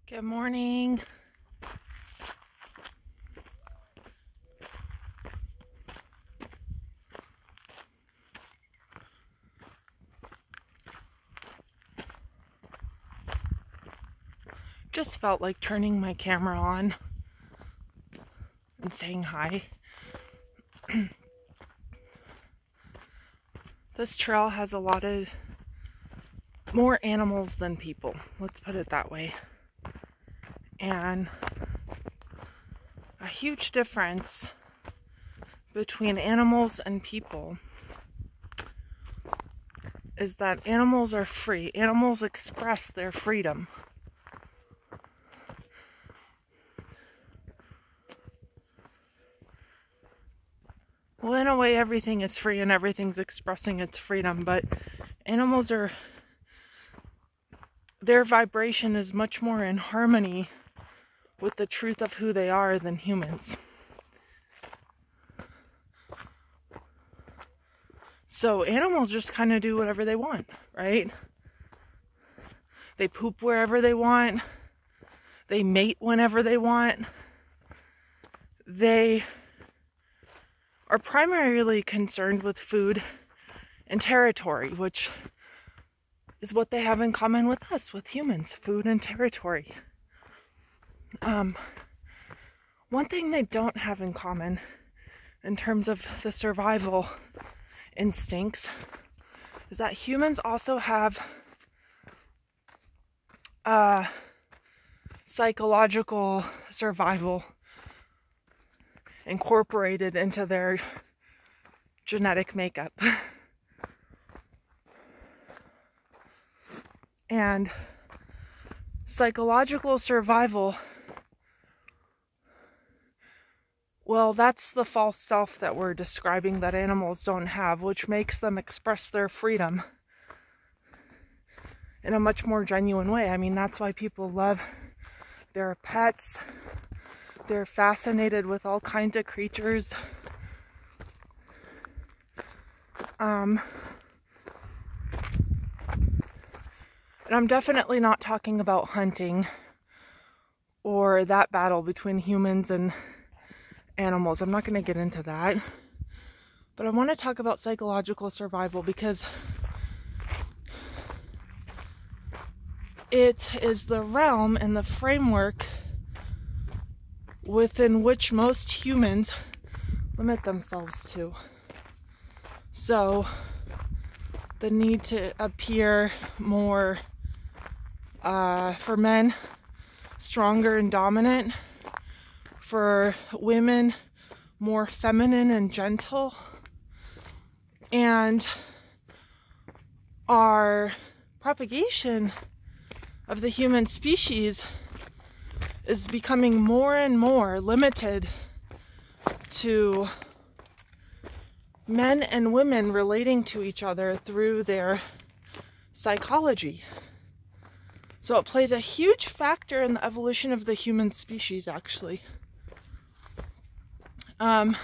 Good morning. Just felt like turning my camera on and saying hi. This trail has a lot of more animals than people, let's put it that way. And a huge difference between animals and people is that animals are free. Animals express their freedom. Well, in a way, everything is free and everything's expressing its freedom, but animals their vibration is much more in harmony with the truth of who they are than humans. So animals just kind of do whatever they want, right? They poop wherever they want. They mate whenever they want. They are primarily concerned with food and territory, which is what they have in common with us, with humans, food and territory. One thing they don't have in common in terms of the survival instincts is that humans also have psychological survival incorporated into their genetic makeup. And psychological survival, well, that's the false self that we're describing that animals don't have, which makes them express their freedom in a much more genuine way. I mean, that's why people love their pets. They're fascinated with all kinds of creatures. And I'm definitely not talking about hunting or that battle between humans and animals. I'm not going to get into that. But I want to talk about psychological survival because it is the realm and the framework within which most humans limit themselves to. So, the need to appear more, for men, stronger and dominant, for women, more feminine and gentle, and our propagation of the human species is becoming more and more limited to men and women relating to each other through their psychology. So it plays a huge factor in the evolution of the human species, actually. And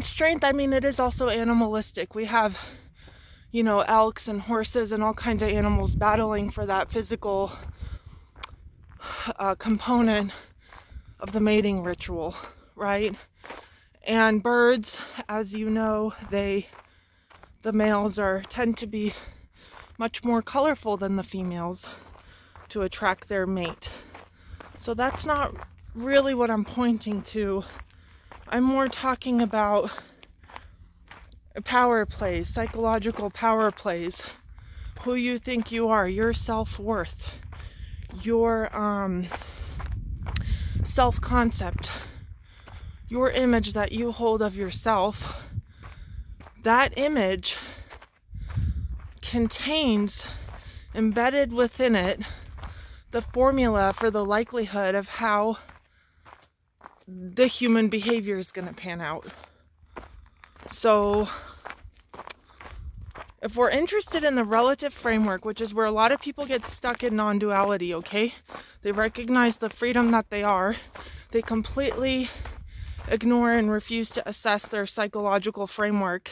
strength, I mean, it is also animalistic. We have, elks and horses and all kinds of animals battling for that physical component of the mating ritual, right? And birds, as you know, the males tend to be much more colorful than the females to attract their mate. So that's not really what I'm pointing to. I'm more talking about power plays, psychological power plays, who you think you are, your self-worth, your self-concept, your image that you hold of yourself. That image contains, embedded within it, the formula for the likelihood of how the human behavior is going to pan out. So, if we're interested in the relative framework, which is where a lot of people get stuck in non-duality, okay? They recognize the freedom that they are. They completely ignore and refuse to assess their psychological framework.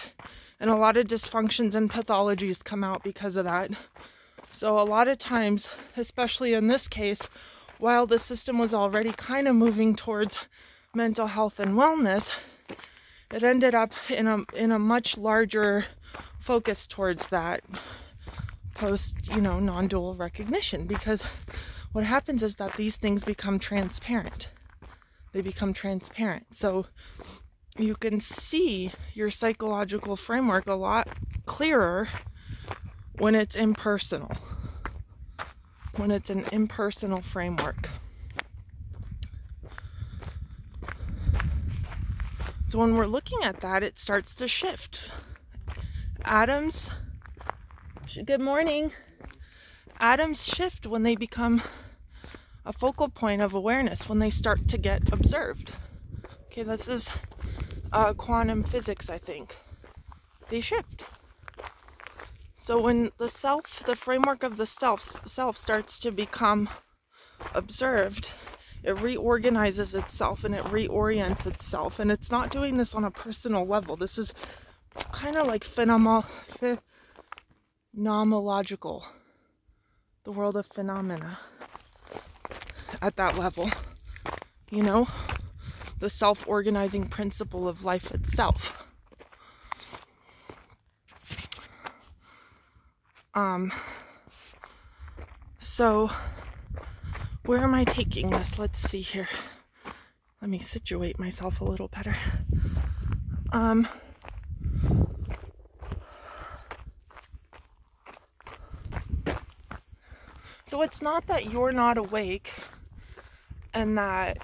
And a lot of dysfunctions and pathologies come out because of that. So a lot of times, especially in this case, while the system was already kind of moving towards mental health and wellness, it ended up in a much larger focus towards that post, non-dual recognition, because what happens is that these things become transparent. They become transparent. So you can see your psychological framework a lot clearer when it's impersonal. When it's an impersonal framework. So when we're looking at that, it starts to shift. Atoms, good morning. Atoms shift when they become a focal point of awareness, when they start to get observed. Okay, this is quantum physics, I think. They shift. So when the self, the framework of the self starts to become observed, it reorganizes itself and it reorients itself. And it's not doing this on a personal level. This is kind of like phenomenological, the world of phenomena at that level. The self-organizing principle of life itself. So where am I taking this? Let's see here. Let me situate myself a little better. So it's not that you're not awake and that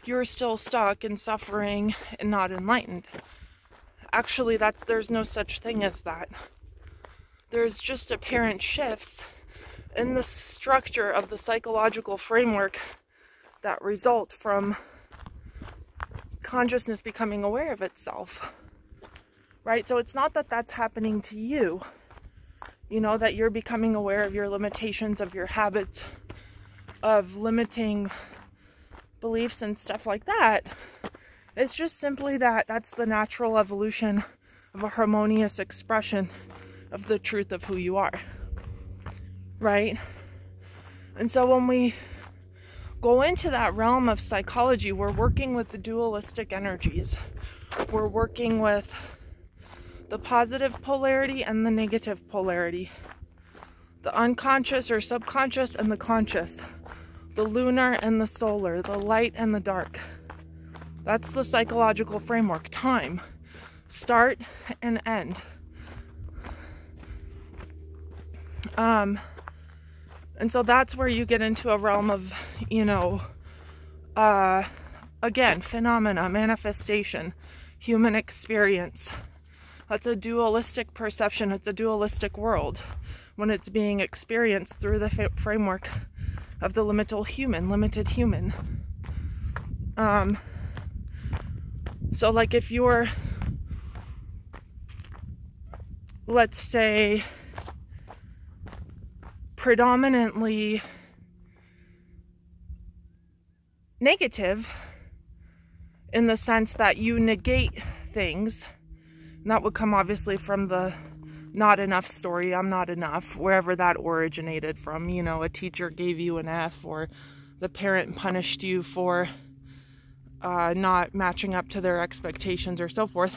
you're still stuck and suffering and not enlightened. Actually, there's no such thing as that. There's just apparent shifts in the structure of the psychological framework that result from consciousness becoming aware of itself. Right? So it's not that that's happening to you. That you're becoming aware of your limitations, of your habits, of limiting beliefs and stuff like that. It's just simply that's the natural evolution of a harmonious expression of the truth of who you are. Right? And so when we go into that realm of psychology, we're working with the dualistic energies. We're working with the positive polarity and the negative polarity. The unconscious or subconscious and the conscious. The lunar and the solar. The light and the dark. That's the psychological framework. Time. Start and end. And so that's where you get into a realm of, again, phenomena, manifestation, human experience. That's a dualistic perception. It's a dualistic world when it's being experienced through the framework of the limited human. So like if you're, let's say, predominantly negative in the sense that you negate things, and that would come obviously from the not enough story, I'm not enough, wherever that originated from. A teacher gave you an F, or the parent punished you for not matching up to their expectations, or so forth.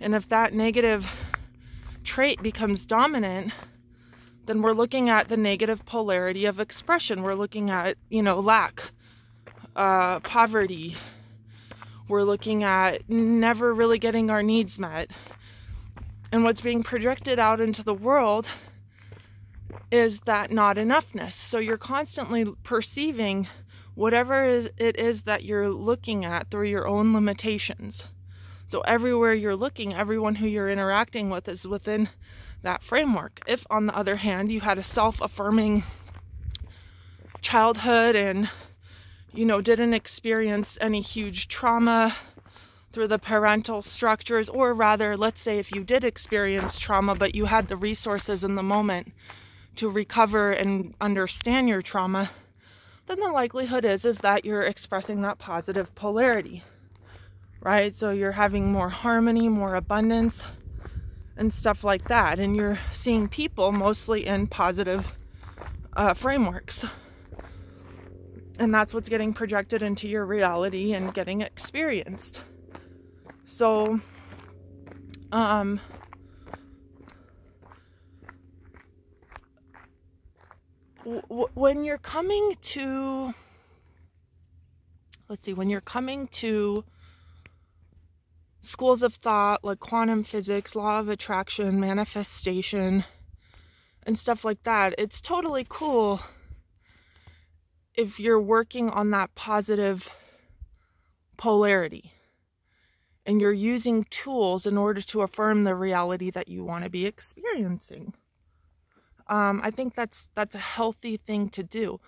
And if that negative trait becomes dominant, then we're looking at the negative polarity of expression. We're looking at, lack, poverty. We're looking at never really getting our needs met. And what's being projected out into the world is that not enoughness. So you're constantly perceiving whatever it is that you're looking at through your own limitations. So everywhere you're looking, everyone who you're interacting with is within that framework. If, on the other hand, you had a self-affirming childhood and, didn't experience any huge trauma through the parental structures, or rather, let's say if you did experience trauma, but you had the resources in the moment to recover and understand your trauma, then the likelihood is that you're expressing that positive polarity, right? So you're having more harmony, more abundance, and stuff like that. And you're seeing people mostly in positive frameworks. And that's what's getting projected into your reality and getting experienced. So, when you're coming to, when you're coming to schools of thought like quantum physics, law of attraction, manifestation, and stuff like that, it's totally cool if you're working on that positive polarity and you're using tools in order to affirm the reality that you want to be experiencing. I think that's a healthy thing to do.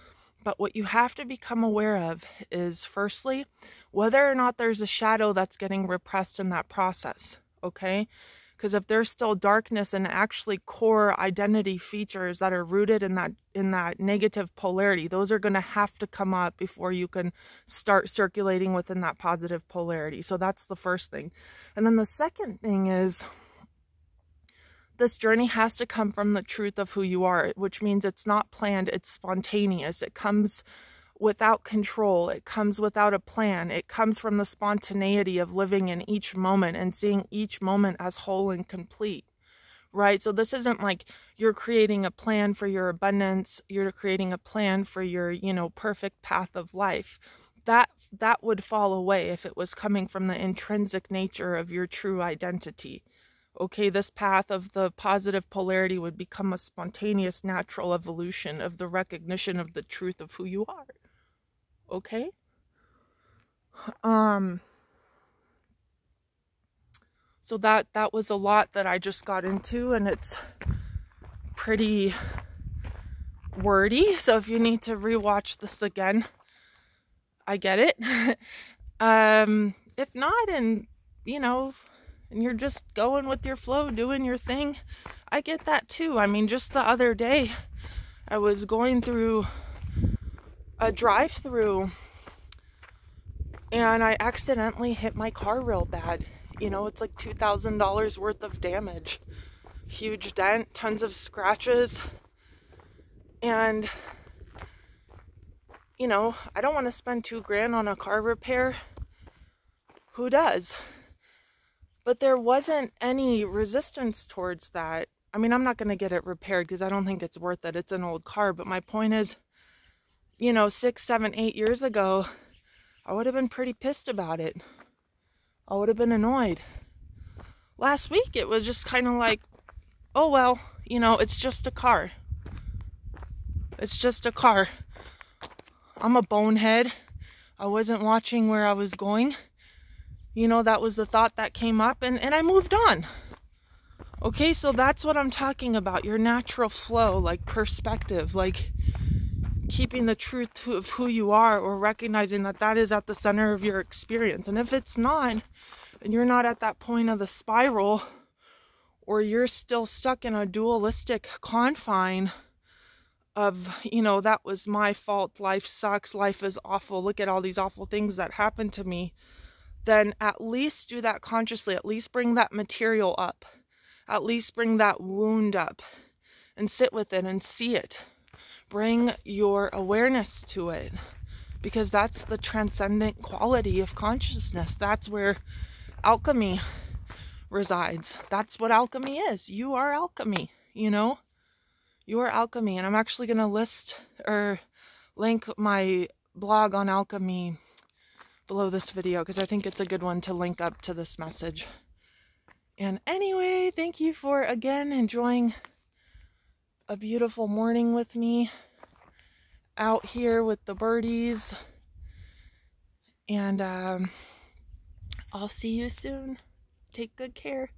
But what you have to become aware of is, firstly, whether or not there's a shadow that's getting repressed in that process, okay? Because if there's still darkness and actually core identity features that are rooted in that negative polarity, those are going to have to come up before you can start circulating within that positive polarity. So that's the first thing. And then the second thing is, this journey has to come from the truth of who you are, which means it's not planned, it's spontaneous. It comes without control. It comes without a plan. It comes from the spontaneity of living in each moment and seeing each moment as whole and complete, right? So this isn't like you're creating a plan for your abundance. You're creating a plan for your, perfect path of life. That would fall away if it was coming from the intrinsic nature of your true identity. Okay, this path of the positive polarity would become a spontaneous, natural evolution of the recognition of the truth of who you are. Okay? So that was a lot that I just got into, and it's pretty wordy. So if you need to rewatch this again, I get it. If not, and and you're just going with your flow, doing your thing, I get that too. I mean, just the other day, I was going through a drive-through and I accidentally hit my car real bad. It's like $2,000 worth of damage. Huge dent, tons of scratches. And, I don't want to spend $2,000 on a car repair. Who does? But there wasn't any resistance towards that. I mean, I'm not going to get it repaired because I don't think it's worth it. It's an old car. But my point is, 6, 7, 8 years ago, I would have been pretty pissed about it. I would have been annoyed. Last week, it was just kind of like, oh, well, it's just a car. It's just a car. I'm a bonehead. I wasn't watching where I was going. That was the thought that came up, and I moved on. Okay, so that's what I'm talking about. Your natural flow, like perspective, like keeping the truth of who you are, or recognizing that is at the center of your experience. And if it's not, and you're not at that point of the spiral, or you're still stuck in a dualistic confine of, that was my fault, life sucks, life is awful, look at all these awful things that happened to me, then at least do that consciously. At least bring that material up. At least bring that wound up and sit with it and see it. Bring your awareness to it, because that's the transcendent quality of consciousness. That's where alchemy resides. That's what alchemy is. You are alchemy, You are alchemy. And I'm actually going to list or link my blog on alchemy below this video, because I think it's a good one to link up to this message. And anyway, thank you for again enjoying a beautiful morning with me out here with the birdies. And I'll see you soon. Take good care.